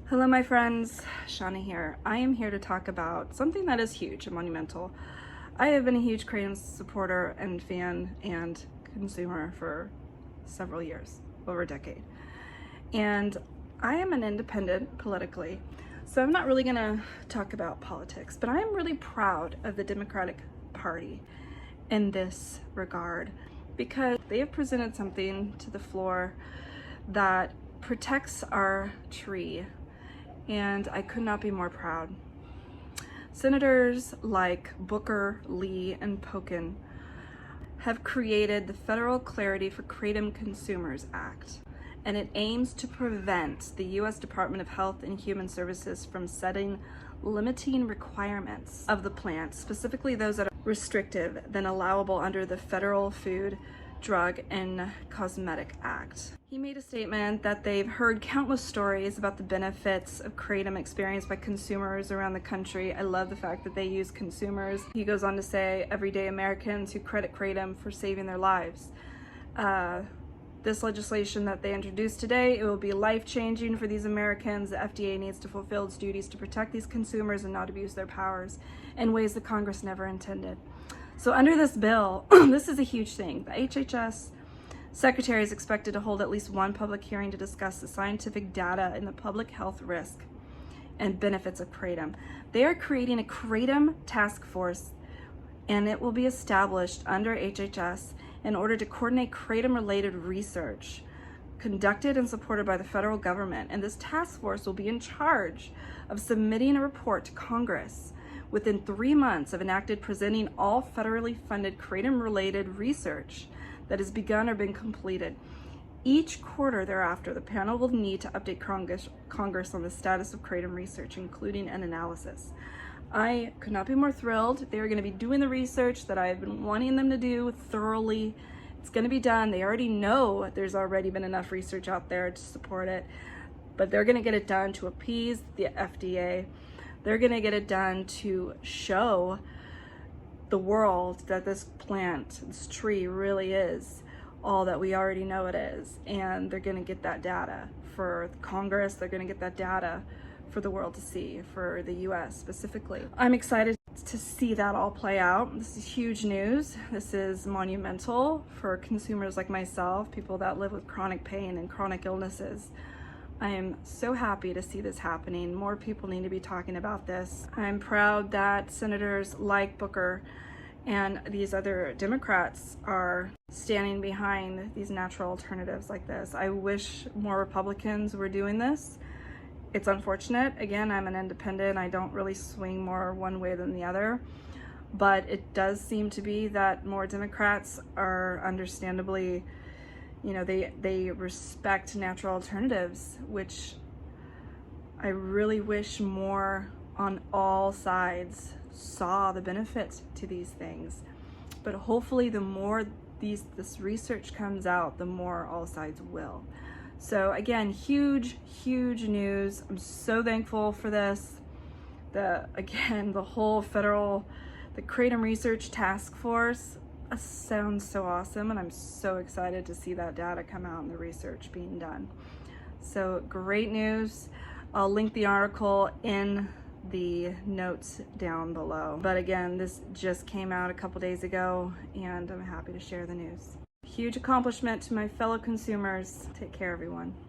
Hello my friends, Shauna here. I am here to talk about something that is huge and monumental. I have been a huge Kratom supporter and fan and consumer for several years, over a decade. And I am an independent politically, so I'm not really gonna talk about politics, but I am really proud of the Democratic Party in this regard because they have presented something to the floor that protects our tree, and I could not be more proud. Senators like Booker, Lee, and Pocan have created the Federal Clarity for Kratom Consumers Act, and it aims to prevent the U.S. Department of Health and Human Services from setting limiting requirements of the plant, specifically those that are restrictive than allowable under the Federal Food, Drug, and Cosmetic Act. He made a statement that they've heard countless stories about the benefits of Kratom experienced by consumers around the country. I love the fact that they use consumers. He goes on to say, everyday Americans who credit Kratom for saving their lives. This legislation that they introduced today, it will be life-changing for these Americans. The FDA needs to fulfill its duties to protect these consumers and not abuse their powers in ways that Congress never intended. So under this bill, this is a huge thing. The HHS Secretary is expected to hold at least one public hearing to discuss the scientific data and the public health risk and benefits of Kratom. They are creating a Kratom task force, and it will be established under HHS in order to coordinate Kratom-related research conducted and supported by the federal government. And this task force will be in charge of submitting a report to Congress within 3 months of enacted, presenting all federally funded Kratom-related research that has begun or been completed. Each quarter thereafter, the panel will need to update Congress on the status of Kratom research, including an analysis. I could not be more thrilled. They are going to be doing the research that I've been wanting them to do thoroughly. It's going to be done. They already know there's already been enough research out there to support it, but they're going to get it done to appease the FDA. They're going to get it done to show the world that this plant, this tree really is all that we already know it is. And they're going to get that data for Congress. They're going to get that data for the world to see, for the US specifically. I'm excited to see that all play out. This is huge news. This is monumental for consumers like myself, people that live with chronic pain and chronic illnesses. I am so happy to see this happening. More people need to be talking about this. I'm proud that senators like Booker and these other Democrats are standing behind these natural alternatives like this. I wish more Republicans were doing this. It's unfortunate. Again, I'm an independent. I don't really swing more one way than the other, but it does seem to be that more Democrats are understandably, they respect natural alternatives, which I really wish more on all sides saw the benefits to these things. But hopefully the more this research comes out, the more all sides will. So again, huge news. I'm so thankful for this. The whole the Kratom Research Task Force sounds so awesome, and I'm so excited to see that data come out and the research being done. So great news. I'll link the article in the notes down below. But again, this just came out a couple days ago, and I'm happy to share the news. Huge accomplishment to my fellow consumers. Take care, everyone.